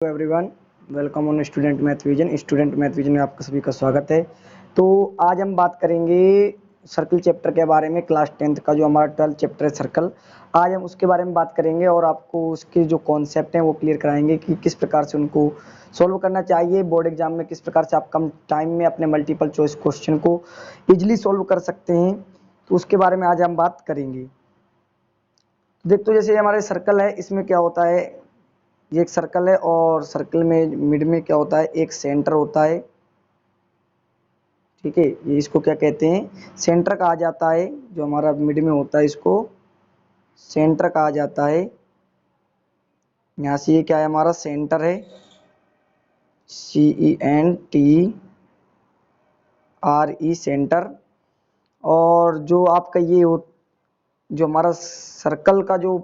Everyone, welcome on student math vision. Student math vision में आपका सभी का स्वागत है। तो आज हम बात करेंगे सर्कल चैप्टर के बारे में। क्लास 10th का जो हमारा 12th चैप्टर है सर्कल, आज हम उसके बारे में बात करेंगे और आपको उसके जो कॉन्सेप्ट हैं वो क्लियर कराएंगे कि किस प्रकार से उनको सॉल्व करना चाहिए। बोर्ड एग्जाम में किस प्रकार से आप कम टाइम में अपने मल्टीपल चॉइस क्वेश्चन को ईजिली सॉल्व कर सकते हैं, तो उसके बारे में आज हम बात करेंगे। देख, तो जैसे हमारे सर्कल है, इसमें क्या होता है, ये एक सर्कल है और सर्कल में मिड में क्या होता है, एक सेंटर होता है। ठीक है, ये इसको क्या कहते हैं, सेंटर कहा जाता है। जो हमारा मिड में होता है इसको सेंटर कहा जाता है। यहाँ से ये क्या है, हमारा सेंटर है, CENTRE सेंटर। और जो आपका ये जो हमारा सर्कल का जो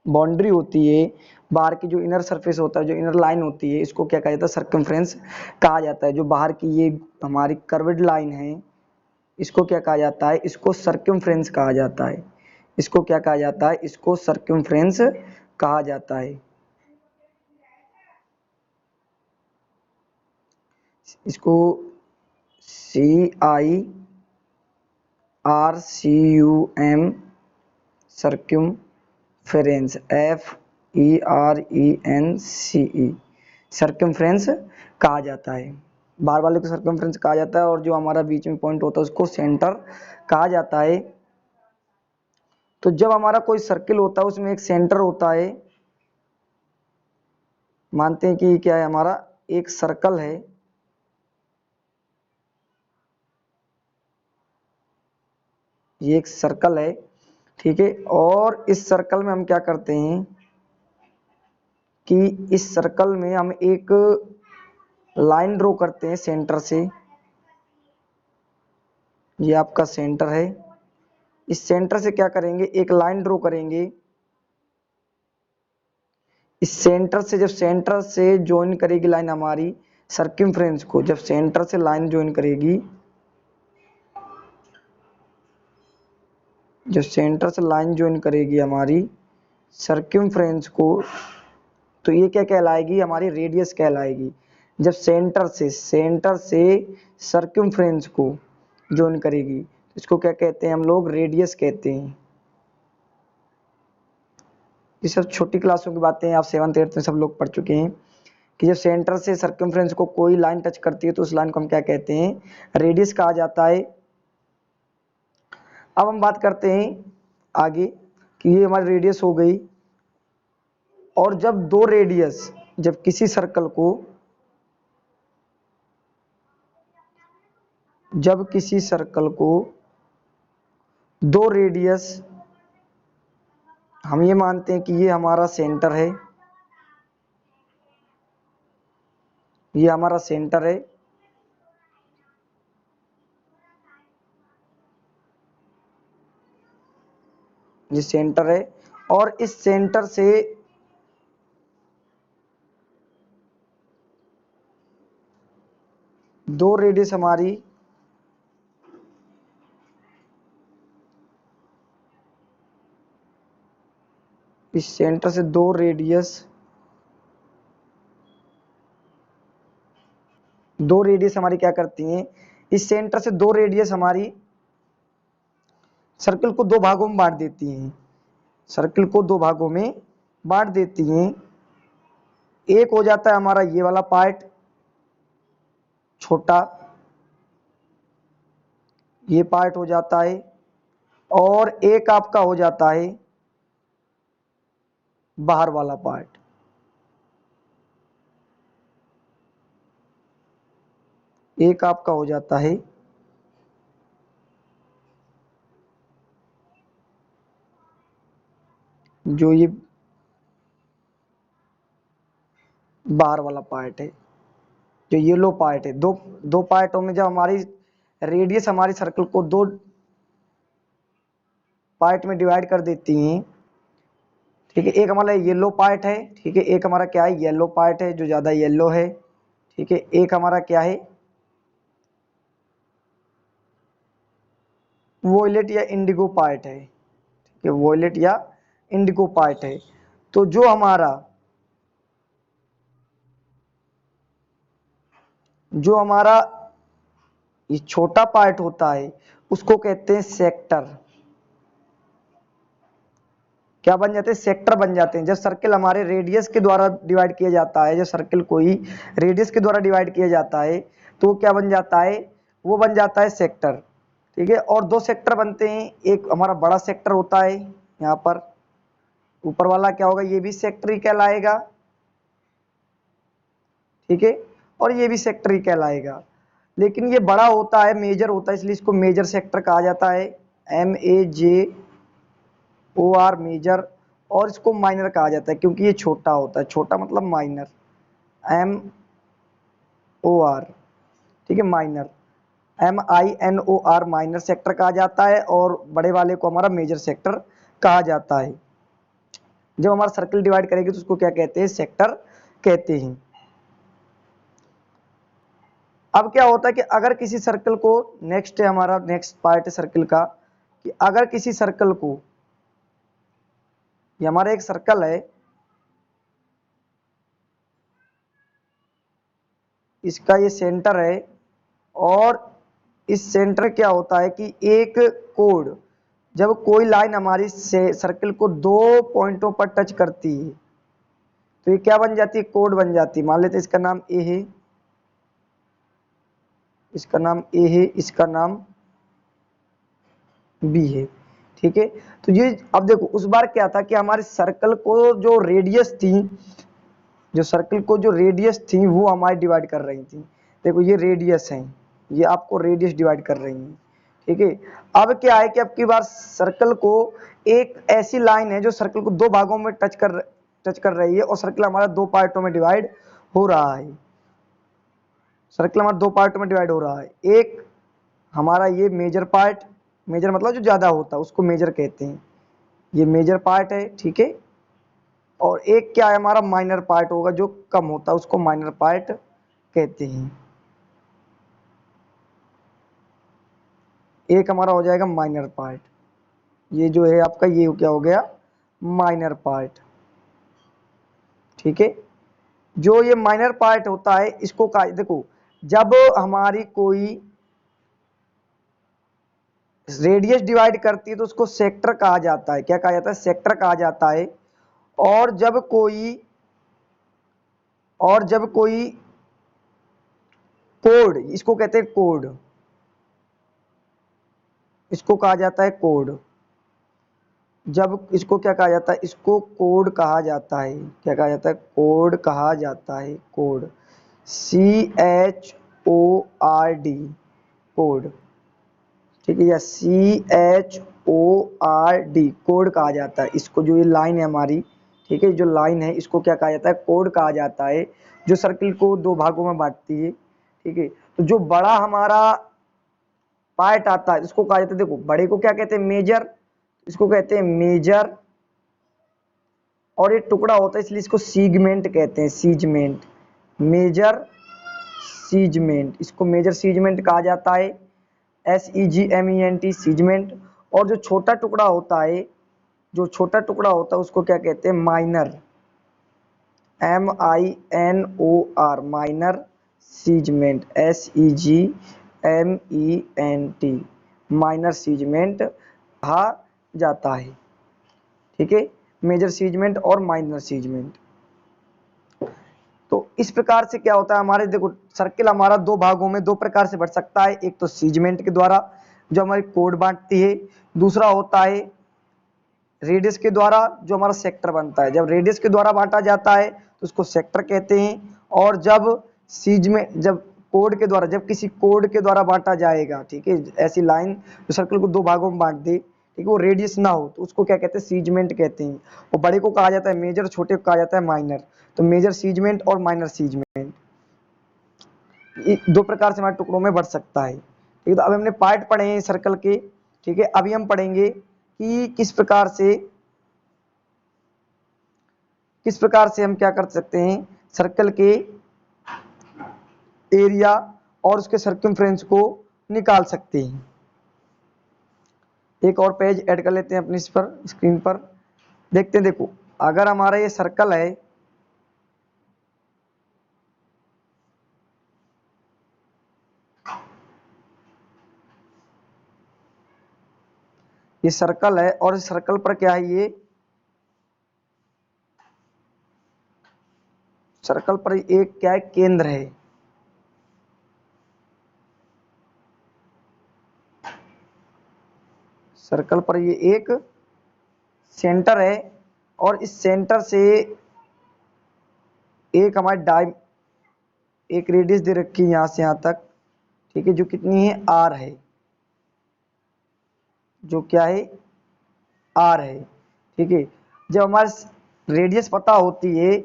बाउंड्री होती है, बाहर की जो इनर सरफेस होता है, जो इनर लाइन होती है, इसको क्या कहा जाता है, सर्कमफ्रेंस कहा जाता है। जो बाहर की ये हमारी कर्व्ड लाइन है, इसको क्या कहा जाता है, इसको सर्कमफ्रेंस कहा जाता है। इसको क्या कहा जाता है, इसको सर्कमफ्रेंस कहा जाता है। इसको CIRCUM सर्कमफ्रेंस, FERENCE सर्कमफ्रेंस कहा जाता है। बाहर वाले को सर्कमफ्रेंस कहा जाता है और जो हमारा बीच में पॉइंट होता है उसको सेंटर कहा जाता है। तो जब हमारा कोई सर्किल होता है उसमें एक सेंटर होता है। मानते हैं कि क्या है, हमारा एक सर्कल है, ये एक सर्कल है, ठीक है। और इस सर्कल में हम क्या करते हैं कि इस सर्कल में हम एक लाइन ड्रॉ करते हैं सेंटर से। ये आपका सेंटर है, इस सेंटर से क्या करेंगे, एक लाइन ड्रॉ करेंगे। इस सेंटर से, जब सेंटर से ज्वाइन करेगी लाइन हमारी सर्कमफ्रेंस को, जब सेंटर से लाइन ज्वाइन करेगी, जब सेंटर से लाइन ज्वाइन करेगी हमारी सर्कमफ्रेंस को, तो ये क्या कहलाएगी, हमारी रेडियस कहलाएगी। जब सेंटर से सर्कमफ्रेंस को ज्वाइन करेगी तो इसको क्या कहते हैं, हम लोग रेडियस कहते हैं। ये सब छोटी क्लासों की बातें आप 7th 8th में सब लोग पढ़ चुके हैं कि जब सेंटर से सर्कमफ्रेंस को कोई लाइन टच करती है तो उस लाइन को हम क्या कहते हैं, रेडियस कहा जाता है। अब हम बात करते हैं आगे कि ये हमारी रेडियस हो गई। और जब दो रेडियस, जब किसी सर्कल को, जब किसी सर्कल को दो रेडियस, हम ये मानते हैं कि ये हमारा सेंटर है, ये हमारा सेंटर है, ये सेंटर है। और इस सेंटर से दो रेडियस हमारी, इस सेंटर से दो रेडियस, दो रेडियस हमारी क्या करती हैं, इस सेंटर से दो रेडियस हमारी सर्कल को दो भागों में बांट देती हैं, सर्कल को दो भागों में बांट देती हैं। एक हो जाता है हमारा ये वाला पार्ट छोटा, ये पार्ट हो जाता है। और एक आपका हो जाता है बाहर वाला पार्ट, एक आपका हो जाता है जो ये बाहर वाला पार्ट है, जो येलो पार्ट है। दो दो पार्टों में जब हमारी रेडियस हमारी सर्कल को दो पार्ट में डिवाइड कर देती हैं, ठीक है। एक हमारा येलो पार्ट है, ठीक है, एक हमारा क्या है, येलो पार्ट है जो ज़्यादा येलो है, ठीक है। एक हमारा क्या है, वॉयलेट या इंडिगो पार्ट है, ठीक है, वॉयलेट या इंडिगो पार्ट है। तो जो हमारा जो हमारा ये छोटा पार्ट होता है उसको कहते हैं सेक्टर। क्या बन जाते हैं? सेक्टर बन जाते हैं। जब सर्कल हमारे रेडियस के द्वारा डिवाइड किया जाता है, जब सर्कल को ही रेडियस के द्वारा डिवाइड किया जाता है तो क्या बन जाता है? वो बन जाता है सेक्टर। ठीक है, और दो सेक्टर बनते हैं, एक हमारा बड़ा सेक्टर होता है, यहाँ पर ऊपर वाला क्या होगा? ये भी सेक्टर ही कहलाएगा। ठीक है, और ये भी सेक्टर ही कहलाएगा, लेकिन ये बड़ा होता है, मेजर होता है, इसलिए इसको मेजर सेक्टर कहा जाता है, MAJOR मेजर। और इसको माइनर कहा जाता है क्योंकि ये छोटा होता है, छोटा मतलब माइनर, MOR। ठीक है, माइनर, MINOR माइनर सेक्टर कहा जाता है, और बड़े वाले को हमारा मेजर सेक्टर कहा जाता है। जब हमारा सर्कल डिवाइड करेंगे तो उसको क्या कहते हैं? सेक्टर कहते हैं। अब क्या होता है कि अगर किसी सर्कल को, नेक्स्ट है हमारा, नेक्स्ट पार्ट है सर्कल का, कि अगर किसी सर्कल को, ये हमारा एक सर्कल है, इसका ये सेंटर है, और इस सेंटर क्या होता है कि एक कोड, जब कोई लाइन हमारी से सर्कल को दो पॉइंटों पर टच करती है तो ये क्या बन जाती है? कोड बन जाती है। मान लेते हैं इसका नाम ए है, इसका नाम ए है, इसका नाम बी है। ठीक है, तो ये अब देखो उस बार क्या था कि हमारे सर्कल को जो रेडियस थी, जो सर्कल को जो रेडियस थी वो हमारी डिवाइड कर रही थी। देखो ये रेडियस है, ये आपको रेडियस डिवाइड कर रही है। ठीक है, अब क्या है कि अब की बार सर्कल को एक ऐसी लाइन है जो सर्कल को दो भागों में टच कर रही है, और सर्कल हमारा दो पार्टों में डिवाइड हो रहा है। सर्कल हमारा दो पार्टों में डिवाइड हो रहा है। एक हमारा ये मेजर पार्ट, मेजर मतलब जो ज्यादा होता है उसको मेजर कहते हैं, ये मेजर पार्ट है। ठीक है, और एक क्या है? हमारा माइनर पार्ट होगा, जो कम होता है उसको माइनर पार्ट कहते हैं। एक हमारा हो जाएगा माइनर पार्ट, ये जो है आपका, ये क्या हो गया? Minor part. ठीक है, जो ये माइनर पार्ट होता है इसको कहा, देखो जब हमारी कोई रेडियस डिवाइड करती है तो उसको सेक्टर कहा जाता है। क्या कहा जाता है? सेक्टर कहा जाता है। और जब कोई और जब कोई कोड, इसको कहते हैं कोड, इसको कहा जाता है कोड। जब इसको क्या कहा जाता है? इसको कोड कहा जाता है। क्या कहा जाता है? कोड कहा जाता है, कोड, CHORD, कोड। ठीक है, या CHORD कोड कहा जाता है इसको। जो ये लाइन है हमारी, ठीक है, जो लाइन है इसको क्या कहा जाता है? कोड कहा जाता है, जो सर्किल को दो भागों में बांटती है। ठीक है, तो जो बड़ा हमारा पार्ट आता है इसको कहा जाता है, देखो बड़े को क्या कहते हैं? मेजर, इसको कहते हैं मेजर। और ये टुकड़ा होता है इसलिए इसको सीगमेंट कहते हैं, सीजमेंट, मेजर सीजमेंट, इसको मेजर सीजमेंट कहा जाता है, SEGMENT, सीजमेंट। और जो छोटा टुकड़ा होता है, जो छोटा टुकड़ा होता है उसको क्या कहते हैं? Minor, MINOR, minor segment, SEGMENT, minor segment कहा जाता है। ठीक है, मेजर सीजमेंट और माइनर सीजमेंट। तो इस प्रकार से क्या होता है हमारे, देखो सर्किल हमारा दो भागों में दो प्रकार से बढ़ सकता है। एक तो सीजमेंट के द्वारा जो हमारी कोड बांटती है, दूसरा होता है रेडियस के द्वारा जो हमारा सेक्टर बनता है। जब रेडियस के द्वारा बांटा जाता है तो उसको सेक्टर कहते हैं, और जब जब कोड के द्वारा, जब किसी कोड के द्वारा बांटा जाएगा, ठीक है, ऐसी लाइन जो सर्कल को दो भागों में बांट दे, ठीक है, वो रेडियस ना हो, तो उसको क्या कहते हैं? सीजमेंट कहते हैं। और बड़े को कहा जाता है मेजर, छोटे को कहा जाता है माइनर। तो मेजर सीजमेंट और माइनर सीजमेंट, दो प्रकार से हमारे टुकड़ों में बढ़ सकता है। ठीक है, तो अब हमने पार्ट पढ़े हैं सर्कल के। ठीक है, अभी हम पढ़ेंगे कि किस प्रकार से हम क्या कर सकते हैं, सर्कल के एरिया और उसके सर्कमफ्रेंस को निकाल सकते हैं। एक और पेज ऐड कर लेते हैं अपनी इस पर, स्क्रीन पर देखते हैं। देखो अगर हमारा ये सर्कल है, ये सर्कल है और इस सर्कल पर क्या है, ये सर्कल पर एक क्या है, केंद्र है। सर्कल पर ये एक सेंटर है और इस सेंटर से एक हमारी एक रेडियस दे रखी है यहां से यहां तक, ठीक है, जो कितनी है, आर है, जो क्या है, आर है, ठीक है। जब हमारे रेडियस पता होती है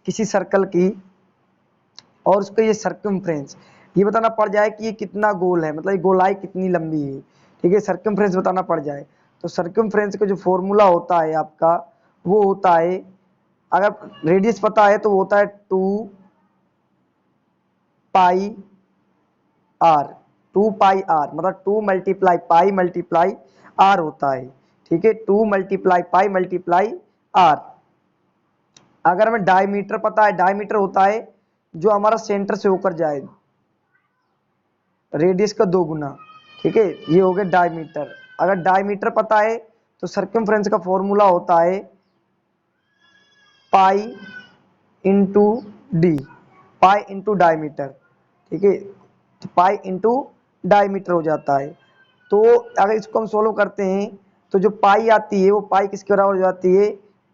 किसी सर्कल की और उसका ये सर्कमफ्रेंस, ये बताना पड़ जाए कि ये कितना गोल है, मतलब ये गोलाई कितनी लंबी है, ठीक है, सर्कमफ्रेंस बताना पड़ जाए, तो सर्कमफ्रेंस का जो फॉर्मूला होता है आपका, वो होता है, अगर रेडियस पता है तो वो होता है 2 पाई आर, 2 पाई आर, मतलब 2 × पाई आर होता है, ठीक है, 2 × पाई आर। अगर हमें डायमीटर पता है, डायमीटर होता है जो हमारा सेंटर से होकर जाए, रेडियस का 2 गुना, ठीक है, ये हो गया डायमीटर। अगर डायमीटर पता है तो सर्कमफ्रेंस का फॉर्मूला होता है pi into D, pi into diameter, ठीक है, तो पाई इंटू डायमीटर हो जाता है। तो अगर इसको हम सोल्व करते हैं तो जो पाई आती है वो पाई किसके बराबर हो जाती है,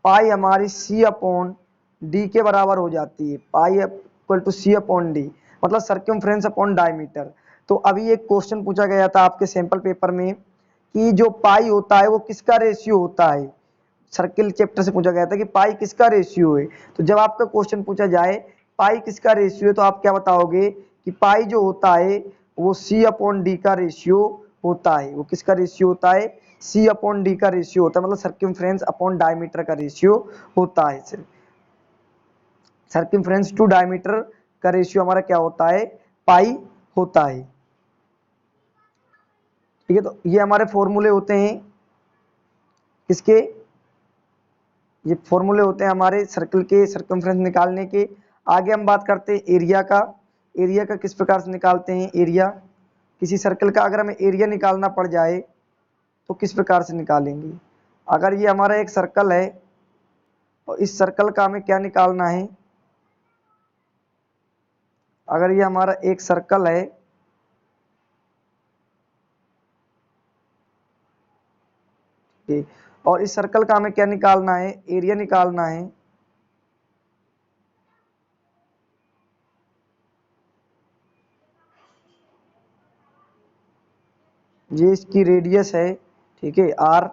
पाई हमारी सी अपॉन डी के बराबर हो जाती है, pi equal to C upon D, मतलब सर्कमफ्रेंस अपॉन डायमीटर। तो अभी एक क्वेश्चन पूछा गया था आपके सैंपल पेपर में कि जो पाई होता है वो किसका रेशियो होता है, सर्किल चैप्टर से पूछा गया था कि पाई किसका रेशियो है। तो जब आपका क्वेश्चन पूछा जाए पाई किसका रेशियो है, तो आप क्या बताओगे कि पाई जो होता है वो सी अपॉन डी का रेशियो होता है। वो किसका रेशियो होता है, सी अपॉन डी का रेशियो होता है, मतलब सर्कमफ्रेंस अपॉन डायमीटर का रेशियो होता है। सिर्फ सर्कमफ्रेंस टू डायमीटर का रेशियो हमारा क्या होता है, पाई होता है, ठीक है। तो ये हमारे फॉर्मूले होते हैं किसके, ये फॉर्मूले होते हैं हमारे सर्कल के सर्कमफ्रेंस निकालने के। आगे हम बात करते हैं एरिया का। एरिया का किस प्रकार से निकालते हैं, एरिया किसी सर्कल का अगर हमें एरिया निकालना पड़ जाए तो किस प्रकार से निकालेंगे। अगर ये हमारा एक सर्कल है और इस सर्कल का हमें क्या निकालना है, अगर ये हमारा एक सर्कल है, ठीक, और इस सर्कल का हमें क्या निकालना है, एरिया निकालना है, ये इसकी रेडियस है, ठीक है, आर,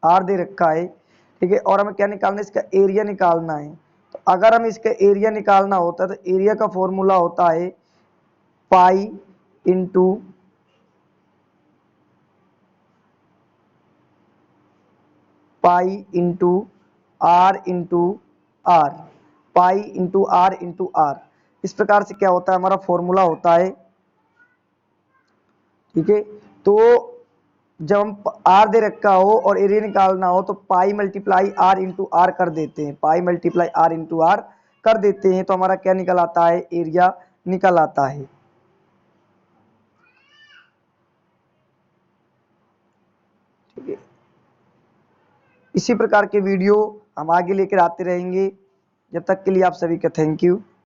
आर दे रखा है, ठीक है, और हमें क्या निकालना है, इसका एरिया निकालना है। तो अगर हमें इसका एरिया निकालना होता है तो एरिया का फॉर्मूला होता है pi into pi into R into R, pi into R. इस प्रकार से क्या होता है, हमारा फॉर्मूला होता है, ठीक है। तो जब हम आर दे रखा हो और एरिया निकालना हो तो pi multiply R into R कर देते हैं, pi multiply R into R कर देते हैं, तो हमारा क्या निकल आता है, एरिया निकल आता है, ठीक है। इसी प्रकार के वीडियो हम आगे लेकर आते रहेंगे। जब तक के लिए आप सभी का थैंक यू।